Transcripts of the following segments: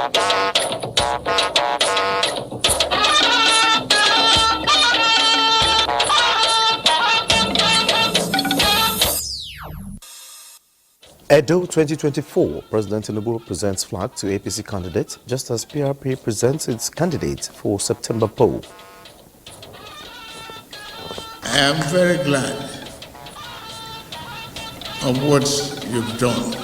Edo 2024, President Tinubu presents flag to APC candidate, just as PRP presents its candidate for September poll. I am very glad of what you've done.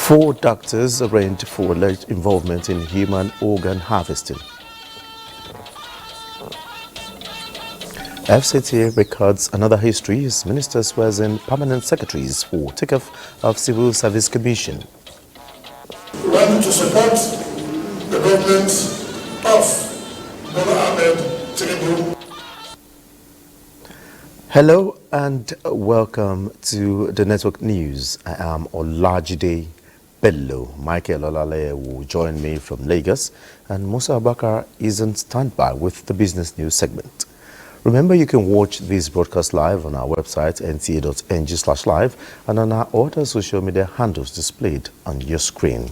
4 doctors arraigned for alleged involvement in human organ harvesting. FCTA records another history as minister swears in permanent secretaries for takeoff of Civil Service Commission. We want to support the government of Bola Ahmed Tinubu. Hello and welcome to the Network News. I am Olajide Bello. Michael Olale will join me from Lagos, and Musa Abakar is on standby with the business news segment. Remember, you can watch this broadcast live on our website nta.ng/live and on our other social media handles displayed on your screen.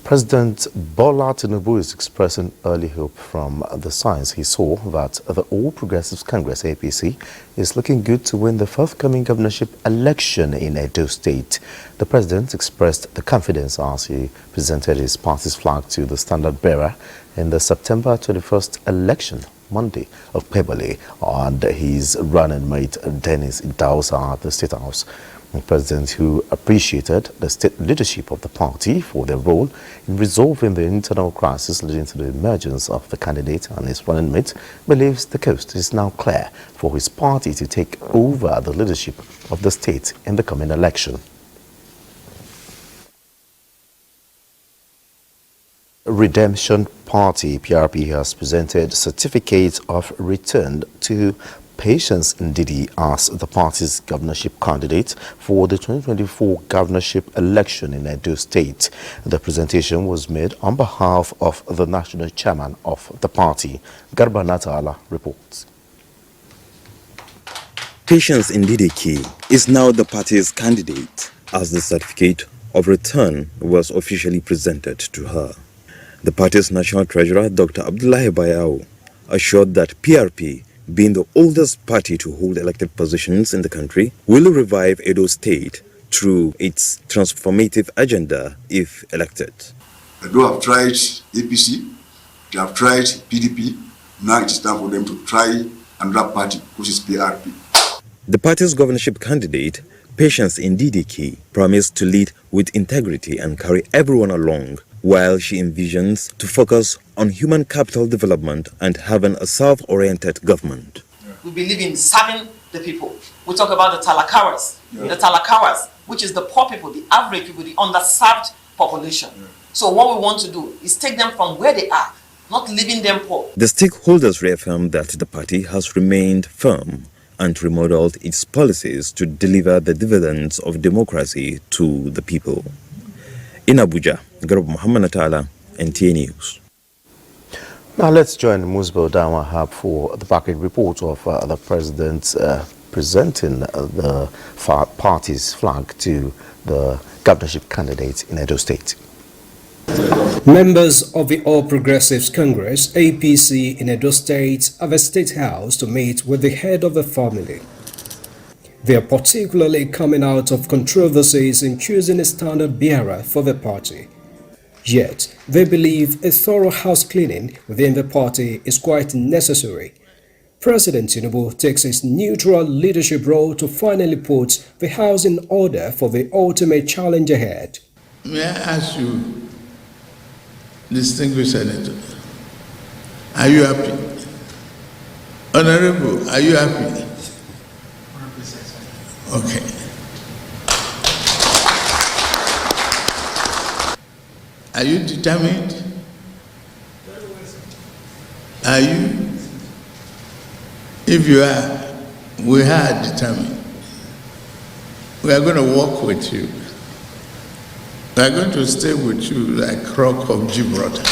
President Bola Tinubu is expressing early hope from the signs he saw that the All Progressives Congress APC is looking good to win the forthcoming governorship election in Edo State. The president expressed the confidence as he presented his party's flag to the standard bearer in the September 21st election, Monday of Pebble, and his running mate Dennis Idausa at the State House. The president, who appreciated the state leadership of the party for their role in resolving the internal crisis leading to the emergence of the candidate and his running mate, believes the coast is now clear for his party to take over the leadership of the state in the coming election. Redemption Party PRP has presented certificate of return to Patience Ndidi as the party's governorship candidate for the 2024 governorship election in Edo State. The presentation was made on behalf of the national chairman of the party. Garba Natala reports. Patience Ndidi is now the party's candidate as the certificate of return was officially presented to her. The party's national treasurer, Dr. Abdullahi Bayao, assured that PRP, being the oldest party to hold elected positions in the country, will revive Edo State through its transformative agenda if elected. Edo have tried APC, they have tried PDP, now it is time for them to try another party, which is PRP. The party's governorship candidate, Patience Ndidi, promised to lead with integrity and carry everyone along, while she envisions to focus on human capital development and having a self-oriented government. We believe in serving the people. We talk about the Talakawas, which is the poor people, the average people, the underserved population. So what we want to do is take them from where they are, not leaving them poor. The stakeholders reaffirmed that the party has remained firm and remodeled its policies to deliver the dividends of democracy to the people. In Abuja, Garba Muhammad Atala, NTA News. Now let's join Musbo Dawahab for the back-end report of the president presenting the party's flag to the governorship candidate in Edo State. Members of the All Progressives Congress, APC, in Edo State have a state house to meet with the head of the family. They are particularly coming out of controversies in choosing a standard bearer for the party. Yet, they believe a thorough house cleaning within the party is quite necessary. President Tinubu takes his neutral leadership role to finally put the house in order for the ultimate challenge ahead. May I ask you, distinguished senator, are you happy? Honorable, are you happy? Okay. Are you determined? Are you? If you are, we are determined. We are going to work with you. We are going to stay with you like Rock of Gibraltar.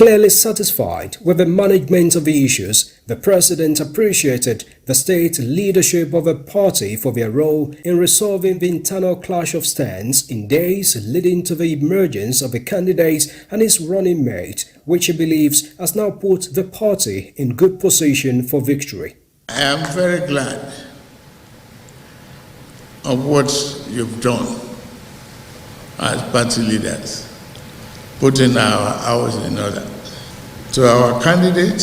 Clearly satisfied with the management of the issues, the president appreciated the state leadership of the party for their role in resolving the internal clash of stands in days leading to the emergence of the candidate and his running mate, which he believes has now put the party in good position for victory. I am very glad of what you've done as party leaders, putting our house in order. To our candidate,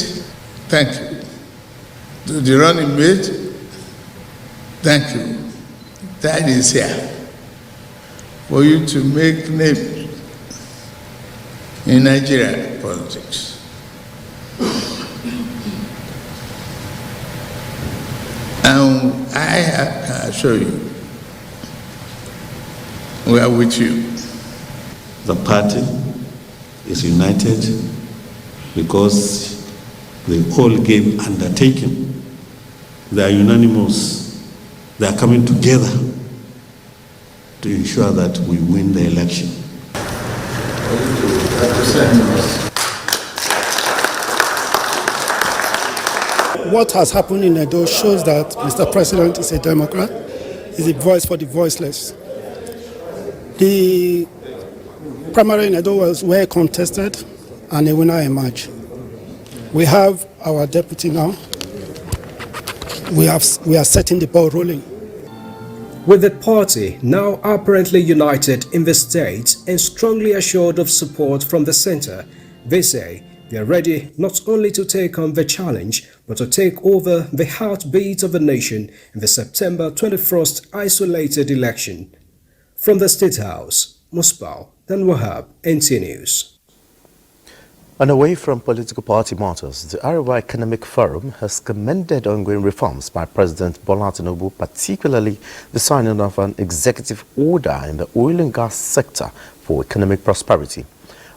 thank you. To the running mate, thank you. That is here for you to make name in Nigerian politics. And I can assure you, we are with you. The party is united because they all gave undertaking. They are unanimous. They are coming together to ensure that we win the election. What has happened in Edo shows that Mr. President is a Democrat, is a voice for the voiceless. The primary in Edo was well contested and a winner emerged. We have our deputy now. We are setting the ball rolling. With the party now apparently united in the state and strongly assured of support from the center, they say they are ready not only to take on the challenge, but to take over the heartbeat of the nation in the September 21st isolated election. From the State House, Musbau, Dan Wahab, NTA News. And away from political party matters, the Arewa Economic Forum has commended ongoing reforms by President Bola Tinubu, particularly the signing of an executive order in the oil and gas sector for economic prosperity.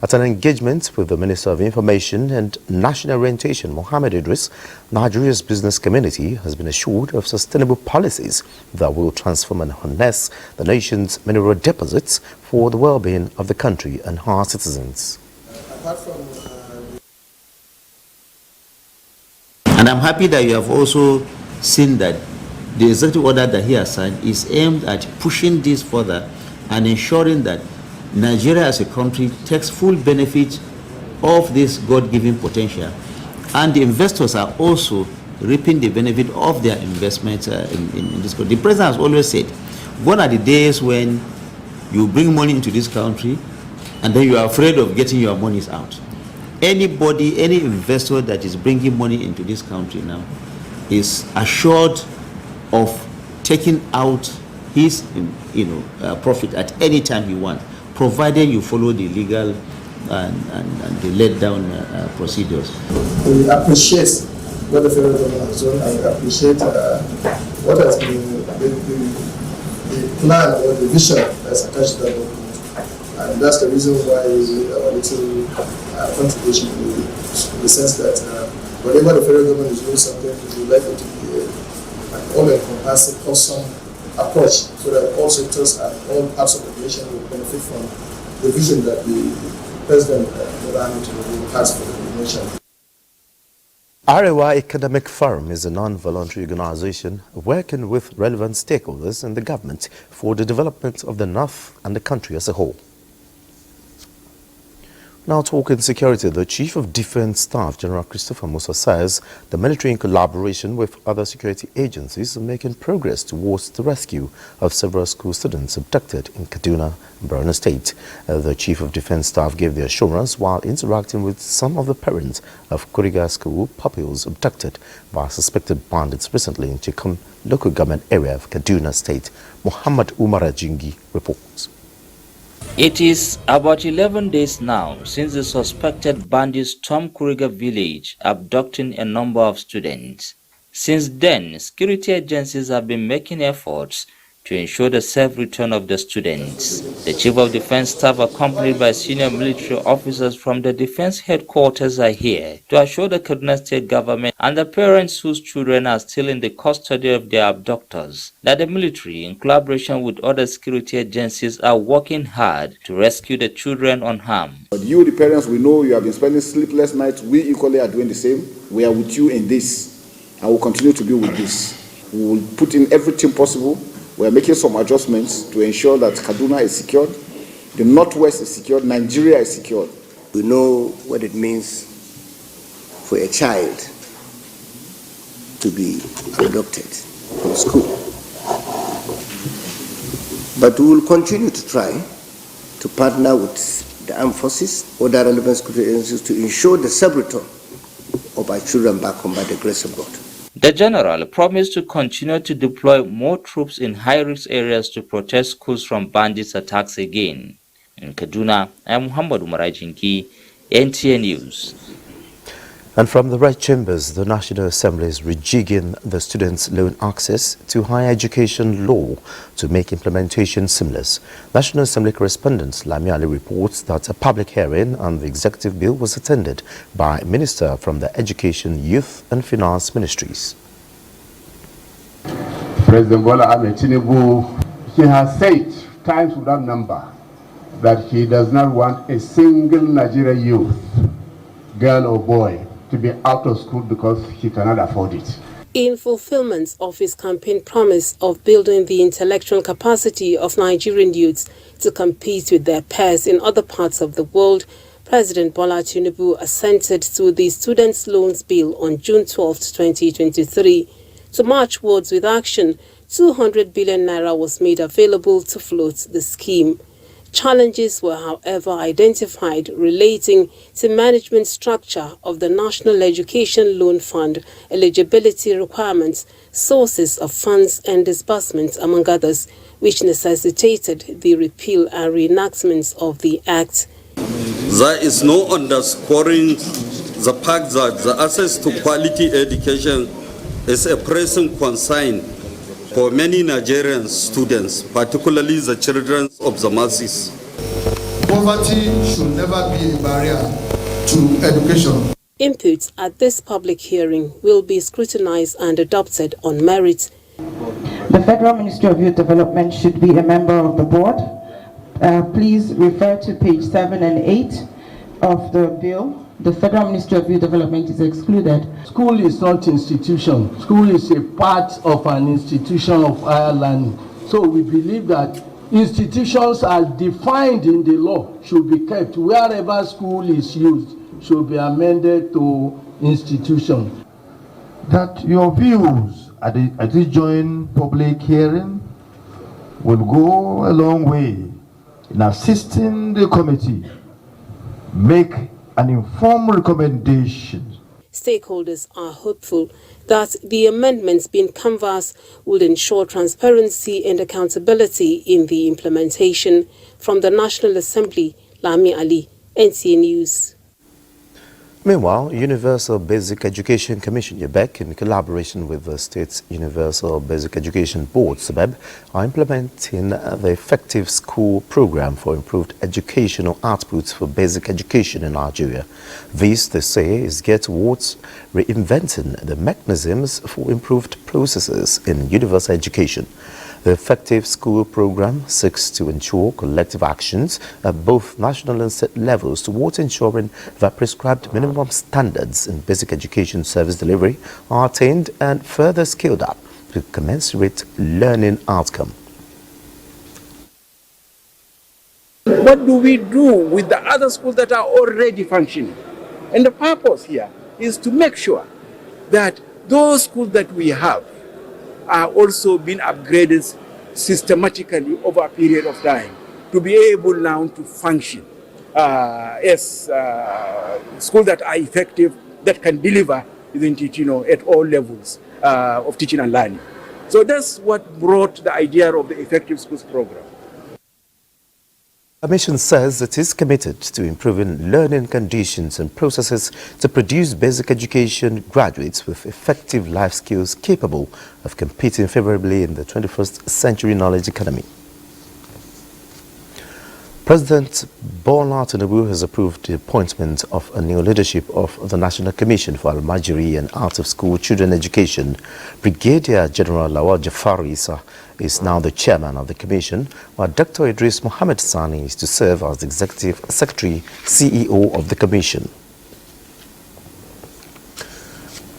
At an engagement with the Minister of Information and National Orientation, Mohammed Idris, Nigeria's business community has been assured of sustainable policies that will transform and harness the nation's mineral deposits for the well-being of the country and her citizens. And I'm happy that you have also seen that the executive order that he has signed is aimed at pushing this further and ensuring that Nigeria as a country takes full benefit of this God-given potential, and the investors are also reaping the benefit of their investments in this country. The president has always said, gone are the days when you bring money into this country and then you are afraid of getting your monies out. Anybody, any investor that is bringing money into this country now is assured of taking out his profit at any time he wants, provided you follow the legal and the laid down procedures. We appreciate what the federal government has done, and we appreciate what has been the plan or the vision that's attached to that document. And that's the reason why we made our little contribution in the sense that whenever the federal government is doing something, we would like it to be an all-encompassing, wholesome approach so that all sectors and all parts of the nation will benefit from the vision that the President has for the nation. Arewa Economic Forum is a non-voluntary organization working with relevant stakeholders in the government for the development of the North and the country as a whole. Now talking security, the Chief of Defense Staff, General Christopher Musa, says the military in collaboration with other security agencies are making progress towards the rescue of several school students abducted in Kaduna and Borno State. The Chief of Defense Staff gave the assurance while interacting with some of the parents of Kuriga school pupils abducted by suspected bandits recently in Chikum local government area of Kaduna State. Muhammad Umar Jingi reports. It is about 11 days now since the suspected bandits stormed Kuriga village, abducting a number of students. Since then, security agencies have been making efforts to ensure the safe return of the students. The Chief of Defense Staff, accompanied by senior military officers from the Defense Headquarters, are here to assure the Kaduna State government and the parents whose children are still in the custody of their abductors that the military, in collaboration with other security agencies, are working hard to rescue the children unharmed. But you, the parents, we know you have been spending sleepless nights. We equally are doing the same. We are with you in this, and will continue to be with this. We will put in everything possible. We are making some adjustments to ensure that Kaduna is secured, the Northwest is secured, Nigeria is secured. We know what it means for a child to be abducted from school. But we will continue to try to partner with the armed forces, other relevant security agencies to ensure the safe return of our children back home by the grace of God. The general promised to continue to deploy more troops in high-risk areas to protect schools from bandits' attacks again. In Kaduna, I am Muhammad Umarajinki, NTA News. And from the Red Chambers, the National Assembly is rejigging the students' loan access to higher education law to make implementation seamless. National Assembly correspondent Lami Ali reports that a public hearing on the executive bill was attended by a minister from the Education, Youth and Finance Ministries. President Bola Ahmed Tinubu, he has said times without number that he does not want a single Nigerian youth, girl or boy, to be out of school because he cannot afford it. In fulfillment of his campaign promise of building the intellectual capacity of Nigerian youths to compete with their peers in other parts of the world, President Bola Tinubu assented to the Students' Loans Bill on June 12, 2023. To march words with action, 200 billion naira was made available to float the scheme. Challenges were, however, identified relating to management structure of the National Education Loan Fund, eligibility requirements, sources of funds and disbursements, among others, which necessitated the repeal and reenactment of the Act. There is no underscoring the fact that the access to quality education is a pressing concern for many Nigerian students, particularly the children of the masses. Poverty should never be a barrier to education. Inputs at this public hearing will be scrutinized and adopted on merit. The Federal Ministry of Youth Development should be a member of the board. Please refer to page 7 and 8 of the bill. The Federal Ministry of Youth Development is excluded. School is not institution. School is a part of an institution of higher learning. So we believe that institutions as defined in the law should be kept. Wherever school is used should be amended to institution. That your views at this joint public hearing will go a long way in assisting the committee make an informed recommendation. Stakeholders are hopeful that the amendments being canvassed will ensure transparency and accountability in the implementation. From the National Assembly, Lami Ali, NTA News. Meanwhile, Universal Basic Education Commission, UBEC, in collaboration with the State's Universal Basic Education Board, SUBEB, are implementing the Effective School Program for improved educational outputs for basic education in Nigeria. This, they say, is geared towards reinventing the mechanisms for improved processes in universal education. The Effective School Program seeks to ensure collective actions at both national and state levels towards ensuring that prescribed minimum standards in basic education service delivery are attained and further scaled up to commensurate learning outcome. What do we do with the other schools that are already functioning? And the purpose here is to make sure that those schools that we have are also being upgraded systematically over a period of time to be able now to function as schools that are effective, that can deliver at all levels of teaching and learning. So that's what brought the idea of the Effective Schools Program. The Commission says it is committed to improving learning conditions and processes to produce basic education graduates with effective life skills capable of competing favorably in the 21st century knowledge economy. President Bola Tinubu has approved the appointment of a new leadership of the National Commission for Almajiri and Out-of-School Children Education. Brigadier General Lawal Jafari is now the chairman of the commission, while Dr. Idris Mohammed Sani is to serve as the executive secretary CEO of the commission.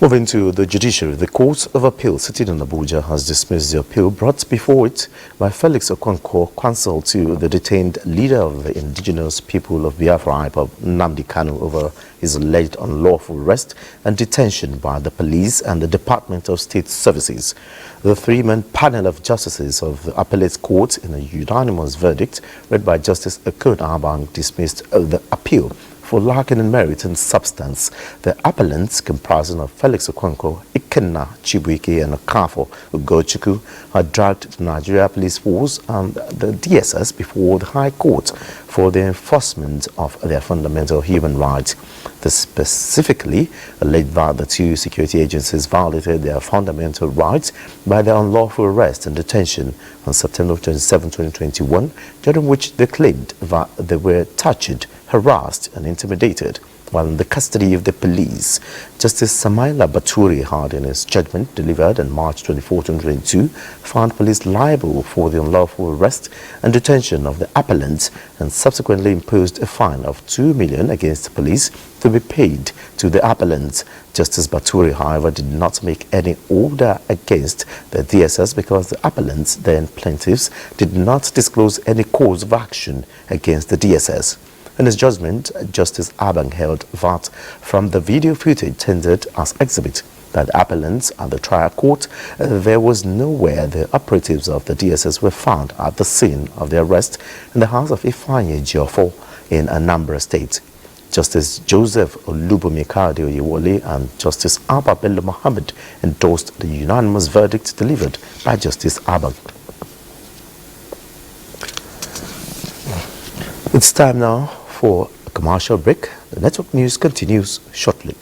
Moving to the judiciary, the Court of Appeal sitting in Abuja has dismissed the appeal brought before it by Felix Okonkwo, counsel to the detained leader of the indigenous people of Biafra IPOB, Nnamdi Kanu, over his alleged unlawful arrest and detention by the police and the Department of State Services. The three-man panel of justices of the appellate court, in a unanimous verdict read by Justice Ekun Abang, dismissed the appeal for lacking in merit and substance. The appellants, comprising of Felix Okonkwo, Ikenna Chibuike and Okafo Ugochukwu, had dragged the Nigeria Police Force and the DSS before the High Court for the enforcement of their fundamental human rights. This specifically alleged that the two security agencies violated their fundamental rights by their unlawful arrest and detention on September 27, 2021, during which they claimed that they were tortured, harassed and intimidated while in the custody of the police. Justice Samaila Baturi had, in his judgment delivered on March 24, 2022, found police liable for the unlawful arrest and detention of the appellants and subsequently imposed a fine of 2 million against the police to be paid to the appellants. Justice Baturi, however, did not make any order against the DSS because the appellants, then plaintiffs, did not disclose any cause of action against the DSS. In his judgment, Justice Abang held that from the video footage tendered as exhibit by the appellants at the trial court, there was nowhere the operatives of the DSS were found at the scene of the arrest in the house of Ifeanyi Ejiofor in Anambra State. Justice Joseph Olubumi Kade Oyewole and Justice Abba Bello Mohammed endorsed the unanimous verdict delivered by Justice Abang. It's time now for a commercial break. The network news continues shortly.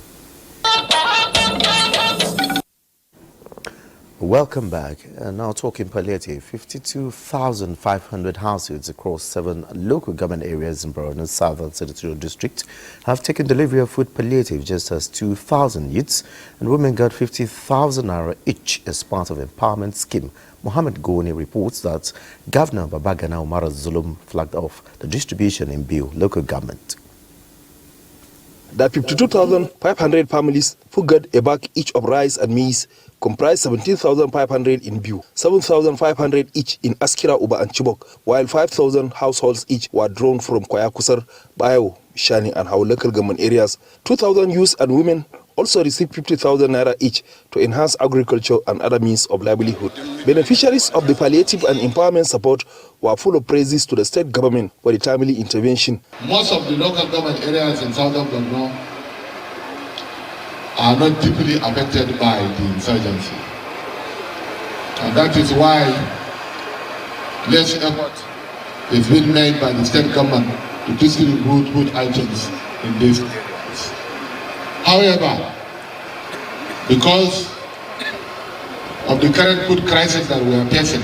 Welcome back. Now talking palliative. 52,500 households across 7 local government areas in Borno's Southern Senatorial District have taken delivery of food palliative, just as 2,000 youths and women got 50,000 naira each as part of empowerment scheme. Mohammed Goni reports that Governor Babagana Umar Zulum flagged off the distribution in Biu local government. The 52,500 families who got a bag each of rice and maize comprise 17,500 in Biu, 7,500 each in Askira, Uba and Chibok, while 5,000 households each were drawn from Kwayakusar, Bayo, Shani and our local government areas. 2,000 youths and women also received 50,000 naira each to enhance agriculture and other means of livelihood. Beneficiaries of the palliative and empowerment support were full of praises to the state government for the timely intervention. Most of the local government areas in southern Borno are not deeply affected by the insurgency. And that is why less effort is being made by the state government to distribute food items in these areas. However, because of the current food crisis that we are facing,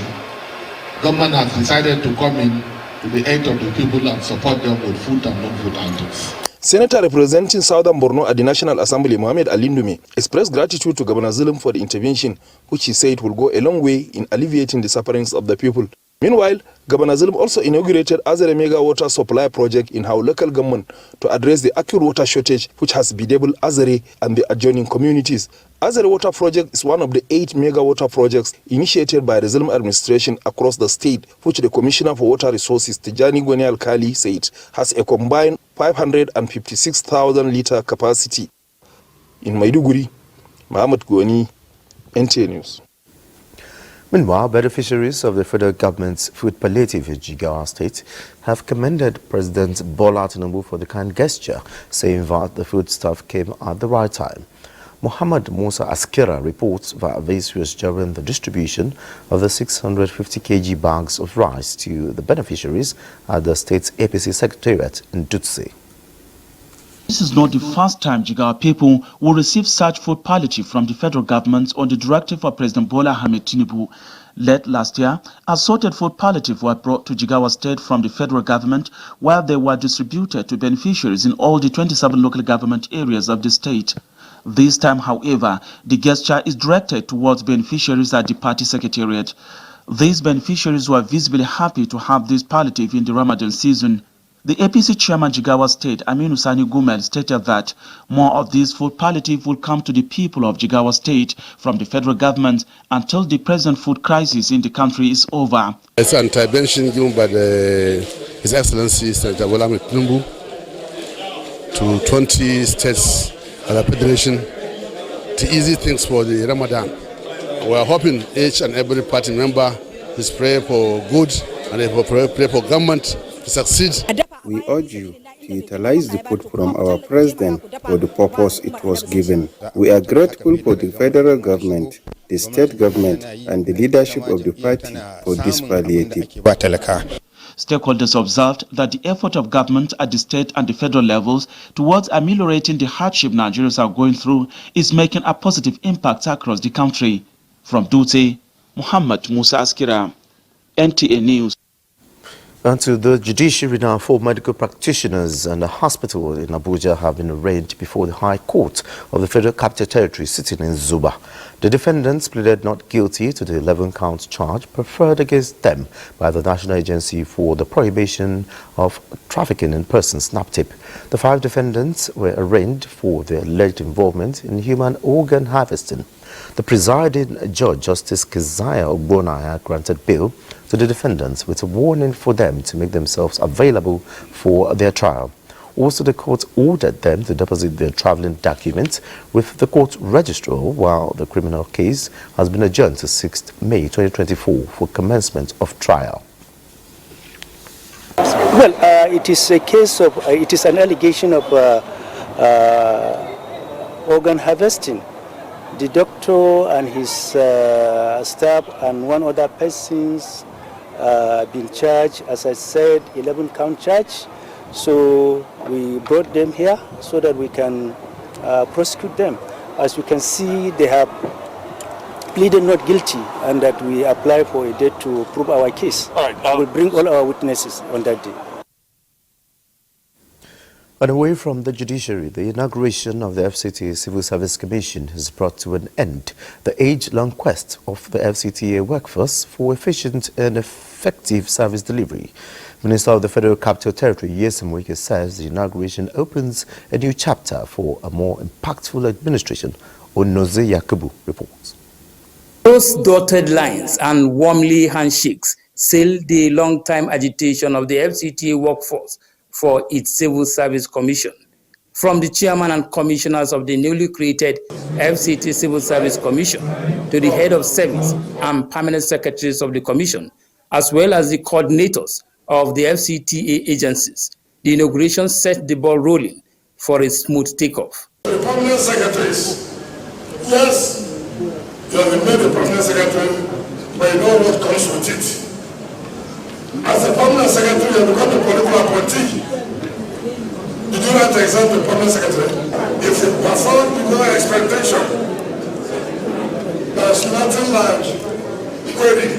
government has decided to come in to the aid of the people and support them with food and non-food items. Senator representing Southern Borno at the National Assembly, Mohammed Alindumi, expressed gratitude to Governor Zulum for the intervention, which he said will go a long way in alleviating the sufferings of the people. Meanwhile, Governor Zulum also inaugurated Azare Mega Water Supply Project in our local government to address the acute water shortage which has bedeviled Azare and the adjoining communities. Azare Water Project is one of the 8 mega water projects initiated by the Zulum administration across the state, which the Commissioner for Water Resources, Tijani Gwani Alkali, said has a combined 556,000 litre capacity. In Maiduguri, Mohammed Gwani, NTA News. Meanwhile, beneficiaries of the federal government's food palliative in Jigawa State have commended President Bola Tinubu for the kind gesture, saying that the foodstuff came at the right time. Muhammad Musa Askira reports that this was during the distribution of the 650 kg bags of rice to the beneficiaries at the state's APC Secretariat in Dutse. This is not the first time Jigawa people will receive such food palliative from the federal government on the directive of President Bola Ahmed Tinubu. Late last year, assorted food palliative were brought to Jigawa State from the federal government, while they were distributed to beneficiaries in all the 27 local government areas of the state. This time, however, the gesture is directed towards beneficiaries at the party secretariat. These beneficiaries were visibly happy to have this palliative in the Ramadan season. The APC chairman Jigawa State, Aminu Sani Gumel, stated that more of this food palliative will come to the people of Jigawa State from the federal government until the present food crisis in the country is over. It's an intervention given by His Excellency Senator Bola Ahmed Tinubu to 20 states and the federation to easy things for the Ramadan. We are hoping each and every party member is praying for good and they pray for government to succeed. We urge you to utilize the food from our president for the purpose it was given. We are grateful for the federal government, the state government, and the leadership of the party for this palliative. Stakeholders observed that the effort of government at the state and the federal levels towards ameliorating the hardship Nigerians are going through is making a positive impact across the country. From Dutse, Muhammad Musa Askira, NTA News. And to the judiciary now, 4 medical practitioners and a hospital in Abuja have been arraigned before the High Court of the Federal Capital Territory sitting in Zuba. The defendants pleaded not guilty to the 11-count charge preferred against them by the National Agency for the Prohibition of Trafficking in Persons, NAPTIP. The 5 defendants were arraigned for their alleged involvement in human organ harvesting. The presiding judge, Justice Keziah Ogbonaya, granted bail to the defendants with a warning for them to make themselves available for their trial. Also, the court ordered them to deposit their traveling documents with the court registrar, while the criminal case has been adjourned to 6th May 2024 for commencement of trial. Well, it is a case of, it is an allegation of organ harvesting. The doctor and his staff and 1 other persons been charged, as I said, 11-count charge. So we brought them here so that we can prosecute them. As you can see, they have pleaded not guilty, and that we apply for a date to prove our case. We'll bring all our witnesses on that day. And away from the judiciary, the inauguration of the FCTA Civil Service Commission has brought to an end the age-long quest of the FCTA workforce for efficient and effective service delivery. Minister of the Federal Capital Territory, Nyesom Wike, says the inauguration opens a new chapter for a more impactful administration. Onoze Yakubu reports. Those dotted lines and warmly handshakes seal the long-time agitation of the FCTA workforce for its Civil Service Commission. From the chairman and commissioners of the newly created FCT Civil Service Commission to the head of service and permanent secretaries of the commission, as well as the coordinators of the FCTA agencies, the inauguration set the ball rolling for a smooth takeoff. The permanent secretaries, yes, you have been made a permanent secretary, but you know what comes with it. As a permanent secretary, you have become a political appointee. Did you write the exam to permanent secretary? If you perform below expectation, there is nothing like query.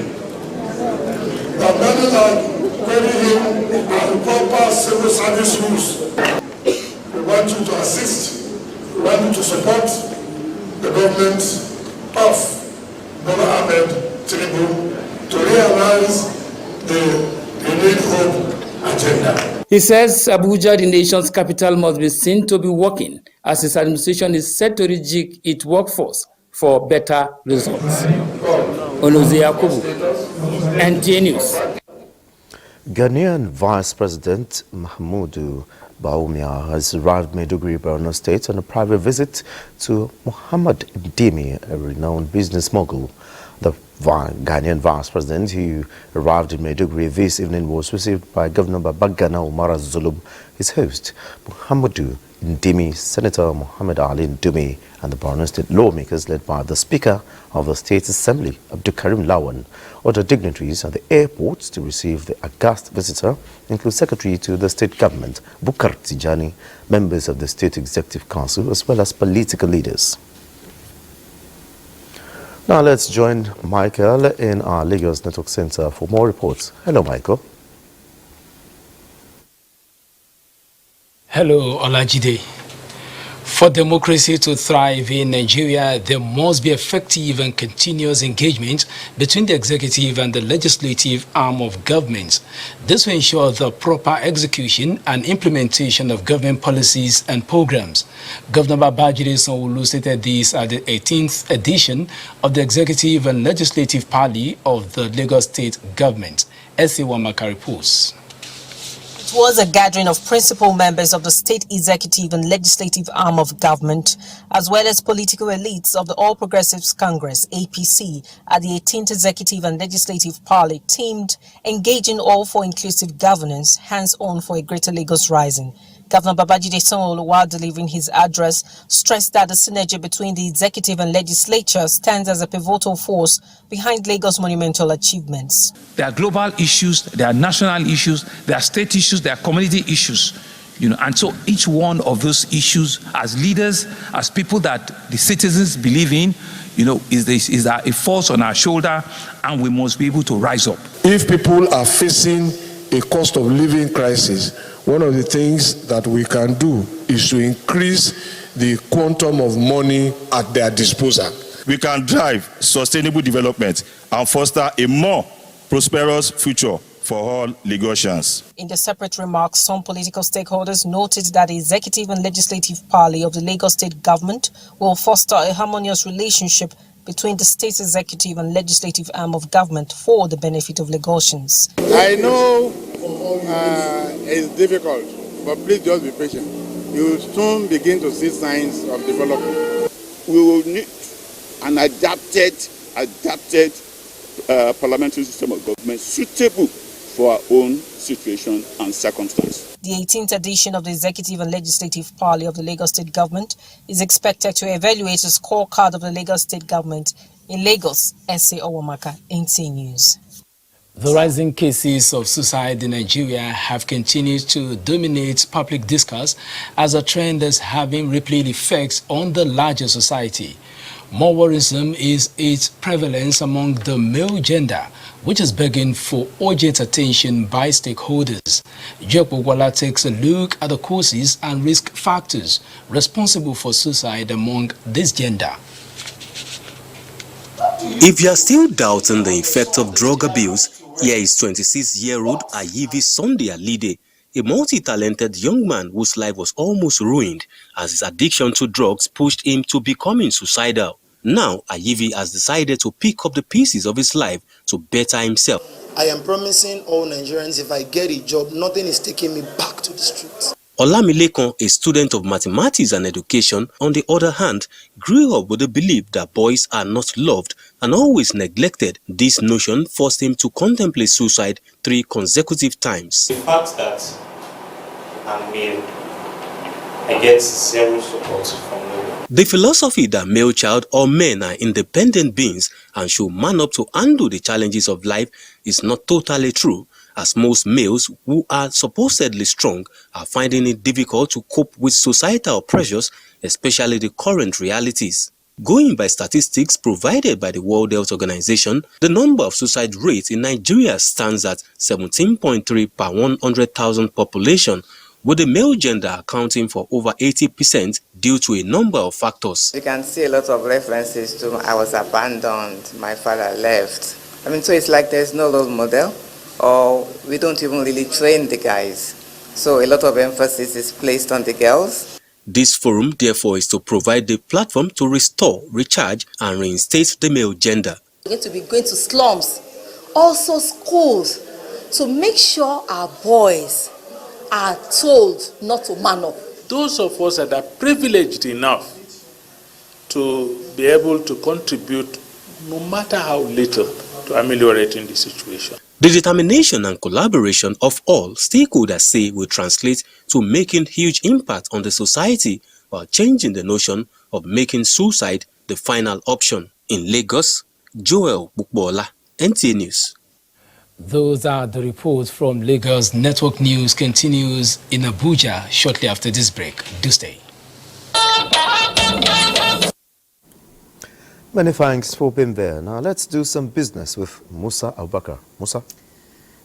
There are many like query him and proper civil service rules. We want you to assist, we want you to support the government of Bola Ahmed Tinubu to realize the renewed hope agenda. He says Abuja, the nation's capital, must be seen to be working as his administration is set to rejig its workforce for better results. Onoze Yakubu, NTA News. Ghanaian Vice President Mahmudu Bawumia has arrived in Maiduguri, Borno State on a private visit to Muhammad Dimi, a renowned business mogul. The Ghanaian Vice President, who arrived in Maiduguri this evening, was received by Governor Babagana Umara Zulum. His host, Muhammadu, Ndimi, Senator Muhammad Ali Ndumi, and the Borno State lawmakers led by the Speaker of the State Assembly, Abdulkarim Lawan, ordered dignitaries at the airport to receive the august visitor, including Secretary to the State Government, Bukar Tijani, members of the State Executive Council, as well as political leaders. Now let's join Michael in our Lagos Network Center for more reports. Hello, Michael. Hello, Olajide. For democracy to thrive in Nigeria, there must be effective and continuous engagement between the executive and the legislative arm of government. This will ensure the proper execution and implementation of government policies and programs. Governor Babajide Sanwo-Olu stated this at the 18th edition of the Executive and Legislative Party of the Lagos State Government. S.A. Wamaka reports. It was a gathering of principal members of the state executive and legislative arm of government, as well as political elites of the All Progressives Congress, APC, at the 18th Executive and Legislative Party teamed, engaging all for inclusive governance, hands-on for a greater Lagos rising. Governor Babajide Sanwo-Olu, while delivering his address, stressed that the synergy between the executive and legislature stands as a pivotal force behind Lagos' monumental achievements. There are global issues, there are national issues, there are state issues, there are community issues. And so each one of those issues, as leaders, as people that the citizens believe in, is a force on our shoulder, and we must be able to rise up. If people are facing a cost of living crisis, one of the things that we can do is to increase the quantum of money at their disposal. We can drive sustainable development and foster a more prosperous future for all Lagosians. In the separate remarks, some political stakeholders noted that the executive and legislative party of the Lagos State Government will foster a harmonious relationship between the state executive and legislative arm of government for the benefit of Lagosians. I know it's difficult, but please just be patient. You will soon begin to see signs of development. We will need an adapted parliamentary system of government suitable for our own situation and circumstance. The 18th edition of the Executive and Legislative Party of the Lagos State Government is expected to evaluate the scorecard of the Lagos State Government in Lagos. S.A. Owamaka, NTA News. The rising cases of suicide in Nigeria have continued to dominate public discourse as a trend is having rippling effects on the larger society. More worrisome is its prevalence among the male gender, which is begging for urgent attention by stakeholders. Jok Bogwala takes a look at the causes and risk factors responsible for suicide among this gender. If you are still doubting the effect of drug abuse, here is 26-year-old Ayivi Sunday Alide, a multi-talented young man whose life was almost ruined as his addiction to drugs pushed him to becoming suicidal. Now, Ayivi has decided to pick up the pieces of his life to better himself. I am promising all Nigerians, if I get a job, nothing is taking me back to the streets. Olamilekon, a student of mathematics and education, on the other hand, grew up with the belief that boys are not loved and always neglected. This notion forced him to contemplate suicide 3 consecutive times. The fact that I'm male, I get zero support from no one. The philosophy that male child or men are independent beings and should man up to handle the challenges of life is not totally true, as most males who are supposedly strong are finding it difficult to cope with societal pressures, especially the current realities. Going by statistics provided by the World Health Organization, the number of suicide rates in Nigeria stands at 17.3 per 100,000 population, with the male gender accounting for over 80% due to a number of factors. You can see a lot of references to I was abandoned, my father left. So it's like there's no role model, or we don't even really train the guys. So a lot of emphasis is placed on the girls. This forum, therefore, is to provide the platform to restore, recharge, and reinstate the male gender. We're going to be going to slums, also schools, to make sure our boys are told not to man up. Those of us that are privileged enough to be able to contribute, no matter how little, to ameliorating the situation. The determination and collaboration of all stakeholders say will translate to making huge impact on the society while changing the notion of making suicide the final option. In Lagos, Joel Bukbola, NTA News. Those are the reports from Lagos. Network News continues in Abuja shortly after this break. Do stay. Many thanks for being there. Now let's do some business with Musa Abubakar. Musa?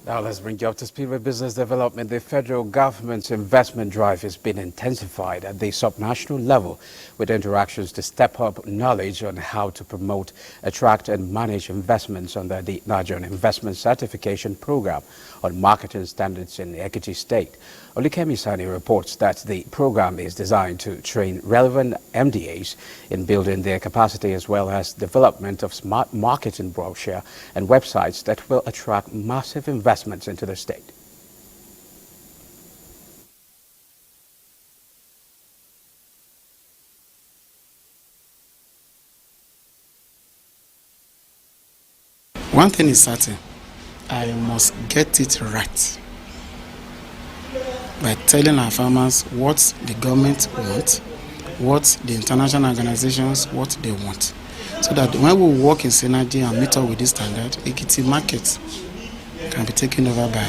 Now let's bring you up to speed with business development. The federal government's investment drive has been intensified at the subnational level with interactions to step up knowledge on how to promote, attract and manage investments under the Nigerian Investment Certification Program on marketing standards in the Ekiti State. Olikemi Sani reports that the program is designed to train relevant MDAs in building their capacity as well as development of smart marketing brochure and websites that will attract massive investments into the state. One thing is certain, I must get it right by telling our farmers what the government wants, what the international organizations, what they want. So that when we work in synergy and meet up with this standard, Ekiti market can be taken over by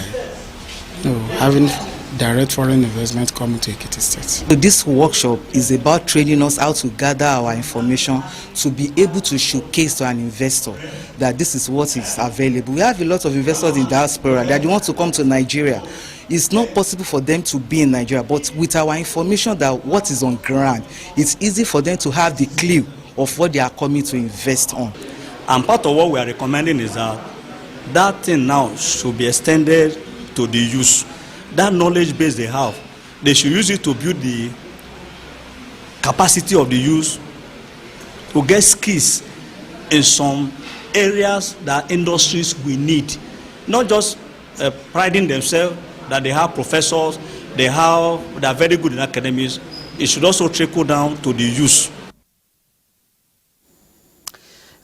having direct foreign investment coming to Ekiti State. So this workshop is about training us how to gather our information to be able to showcase to an investor that this is what is available. We have a lot of investors in diaspora that want to come to Nigeria. It's not possible for them to be in Nigeria, but with our information that what is on ground, it's easy for them to have the clue of what they are coming to invest on. And part of what we are recommending is that thing now should be extended to the youth. That knowledge base they have, they should use it to build the capacity of the youth to get skills in some areas that industries we need. Not just priding themselves that they have professors, they are very good in academics. It should also trickle down to the youth.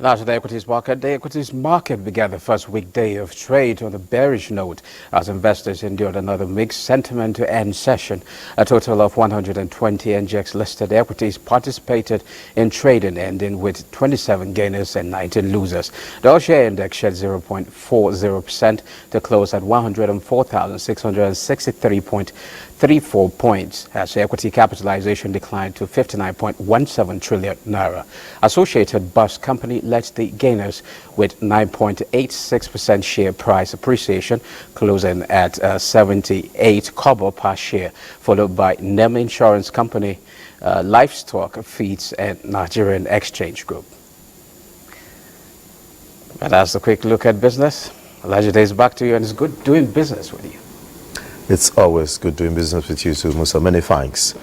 Now to the equities market. The equities market began the first weekday of trade on a bearish note as investors endured another mixed sentiment to end session. A total of 120 NGX listed equities participated in trading, ending with 27 gainers and 19 losers. The all-share index shed 0.40% to close at 104,663.34 points as equity capitalization declined to 59.17 trillion naira. Associated Bus Company led the gainers with 9.86% share price appreciation, closing at 78 kobo per share, followed by NEM Insurance Company, Livestock Feeds and Nigerian Exchange Group. And that's a quick look at business. Elijah Days, back to you, and it's good doing business with you. It's always good doing business with you too, Musa. Many thanks.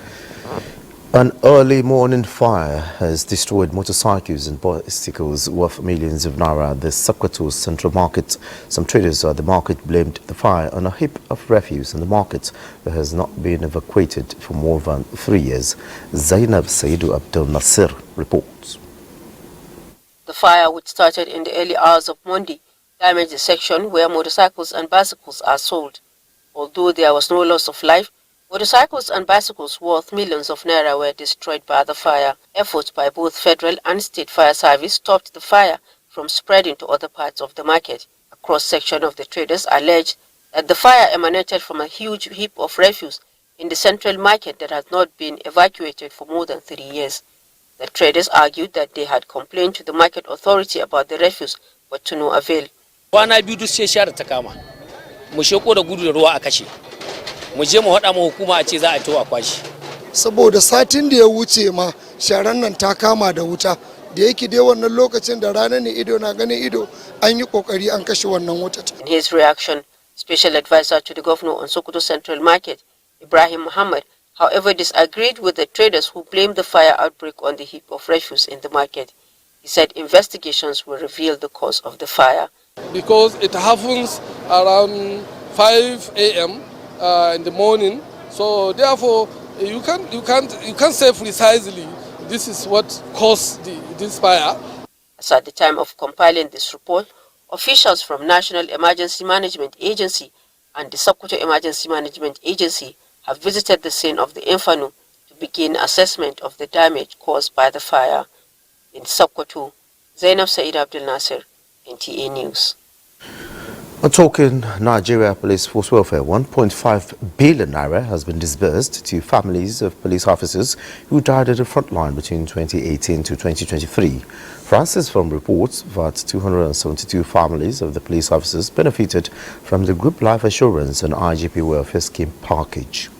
An early morning fire has destroyed motorcycles and bicycles worth millions of naira at the Sokoto Central Market. Some traders at the market blamed the fire on a heap of refuse in the market that has not been evacuated for more than 3 years. Zainab Saidu Abdel Nasir reports. The fire, which started in the early hours of Monday, damaged the section where motorcycles and bicycles are sold. Although there was no loss of life, motorcycles and bicycles worth millions of naira were destroyed by the fire. Efforts by both federal and state fire service stopped the fire from spreading to other parts of the market. A cross-section of the traders alleged that the fire emanated from a huge heap of refuse in the central market that has not been evacuated for more than 3 years. The traders argued that they had complained to the market authority about the refuse, but to no avail. Saboda satin da ya wuce ma sharan nan ta kama da wuta da yake dai wannan lokacin da rana ne ido na ganin ido an yi kokari an kashe wannan wuta. In his reaction, Special Advisor to the Governor on Sokoto Central Market, Ibrahim Muhammad, however, disagreed with the traders who blamed the fire outbreak on the heap of refuse in the market. He said investigations will reveal the cause of the fire. Because it happens around 5 a.m. In the morning, so therefore you can't say precisely this is what caused this fire. As at the time of compiling this report, Officials from National Emergency Management Agency and the Sokoto Emergency Management Agency have visited the scene of the inferno to begin assessment of the damage caused by the fire. In Sokoto, Zainab Said Abdul Nasser, NTA News. Talking Nigeria Police Force Welfare, 1.5 billion naira has been disbursed to families of police officers who died at the front line between 2018 to 2023. Francis from reports that 272 families of the police officers benefited from the Group Life Assurance and IGP Welfare Scheme package.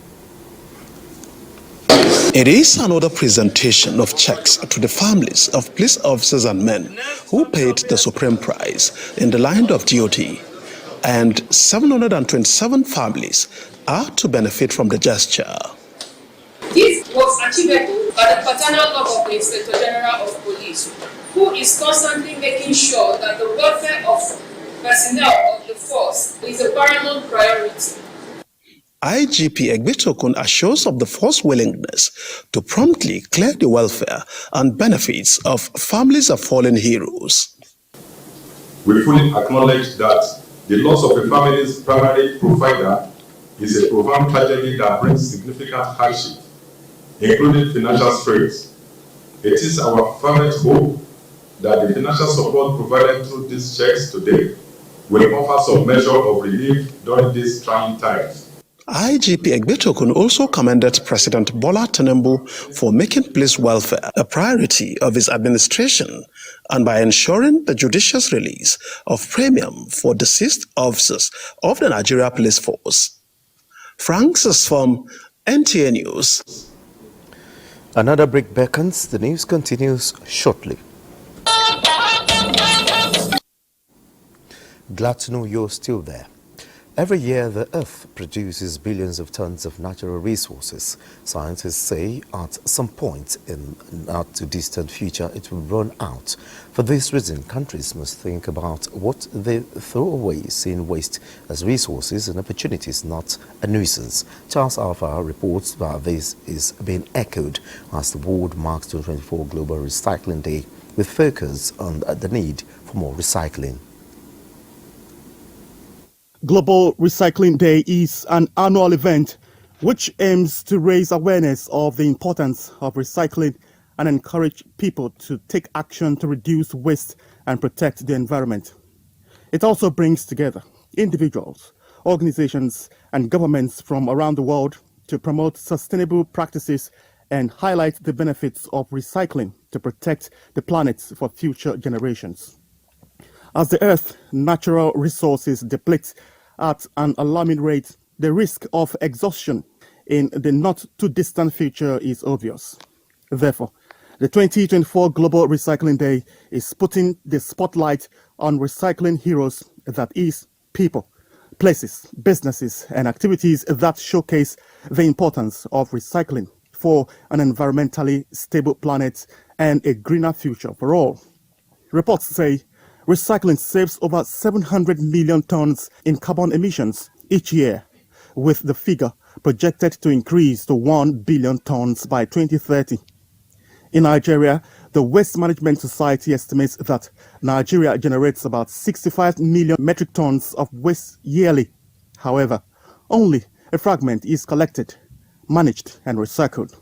It is another presentation of checks to the families of police officers and men who paid the supreme price in the line of duty. And 727 families are to benefit from the gesture. This was achievable by the paternal love of the Inspector General of Police, who is constantly making sure that the welfare of personnel of the force is a paramount priority. IGP Egbitokun assures of the force's willingness to promptly clear the welfare and benefits of families of fallen heroes. We fully acknowledge that the loss of a family's primary provider is a profound tragedy that brings significant hardship, including financial strains. It is our fervent hope that the financial support provided through these checks today will offer some measure of relief during these trying times. IGP Egbitokun also commended President Bola Tinubu for making police welfare a priority of his administration and by ensuring the judicious release of premium for deceased officers of the Nigeria Police Force. Francis from NTA News. Another break beckons. The news continues shortly. Glad to know you're still there. Every year, the Earth produces billions of tons of natural resources. Scientists say at some point in the not-too-distant future, it will run out. For this reason, countries must think about what they throw away, seeing waste as resources and opportunities, not a nuisance. Charles Alpha reports that this is being echoed as the world marks 2024 Global Recycling Day, with focus on the need for more recycling. Global Recycling Day is an annual event which aims to raise awareness of the importance of recycling and encourage people to take action to reduce waste and protect the environment. It also brings together individuals, organizations, and governments from around the world to promote sustainable practices and highlight the benefits of recycling to protect the planet for future generations. As the Earth's natural resources deplete at an alarming rate, the risk of exhaustion in the not-too-distant future is obvious. Therefore, the 2024 Global Recycling Day is putting the spotlight on recycling heroes, that is, people, places, businesses, and activities that showcase the importance of recycling for an environmentally stable planet and a greener future for all. Reports say recycling saves over 700 million tons in carbon emissions each year, with the figure projected to increase to 1 billion tons by 2030. In Nigeria, the Waste Management Society estimates that Nigeria generates about 65 million metric tons of waste yearly. However, only a fragment is collected, managed, and recycled.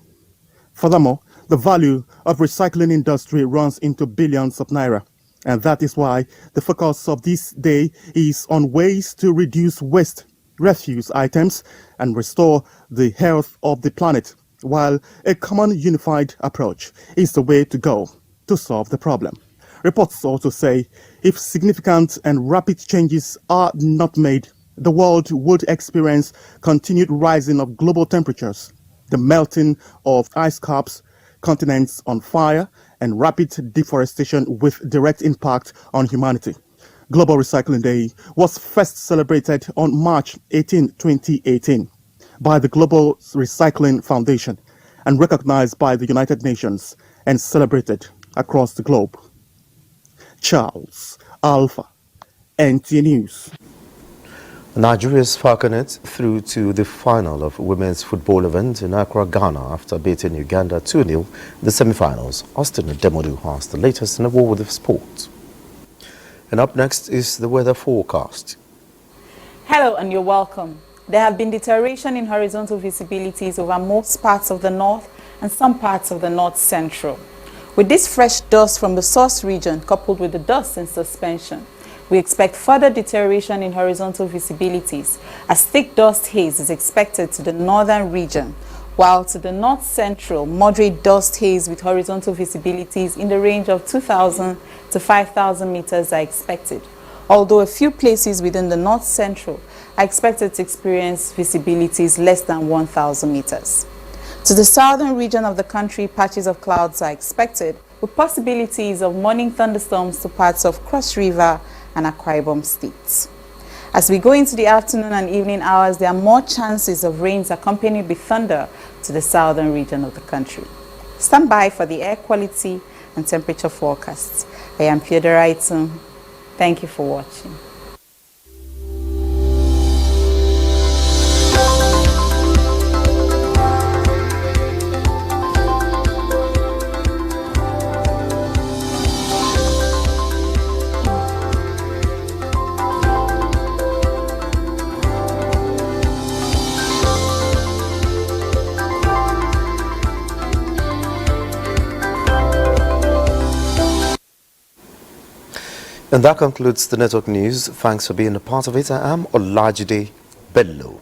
Furthermore, the value of recycling industry runs into billions of naira. And that is why the focus of this day is on ways to reduce waste, refuse items, and restore the health of the planet, while a common unified approach is the way to go to solve the problem. Reports also say if significant and rapid changes are not made, the world would experience continued rising of global temperatures, the melting of ice caps, continents on fire, and rapid deforestation with direct impact on humanity. Global Recycling Day was first celebrated on March 18, 2018 by the Global Recycling Foundation and recognized by the United Nations and celebrated across the globe. Charles Alpha, NTA News. Nigeria's Falconets through to the final of women's football event in Accra, Ghana after beating Uganda 2-0 in the semi-finals. Austin Demodu has the latest in the world of sport. And up next is the weather forecast. Hello and you're welcome. There have been deterioration in horizontal visibilities over most parts of the north and some parts of the north central. With this fresh dust from the source region coupled with the dust in suspension, we expect further deterioration in horizontal visibilities as thick dust haze is expected to the northern region, while to the north central, moderate dust haze with horizontal visibilities in the range of 2,000 to 5,000 meters are expected, although a few places within the north central are expected to experience visibilities less than 1,000 meters. To the southern region of the country, patches of clouds are expected, with possibilities of morning thunderstorms to parts of Cross River and Akwa Ibom states. As we go into the afternoon and evening hours, there are more chances of rains accompanied with thunder to the southern region of the country. Stand by for the air quality and temperature forecasts. I am Theodora Itum. Thank you for watching. And that concludes the network news. Thanks for being a part of it. I am Olajide Bello.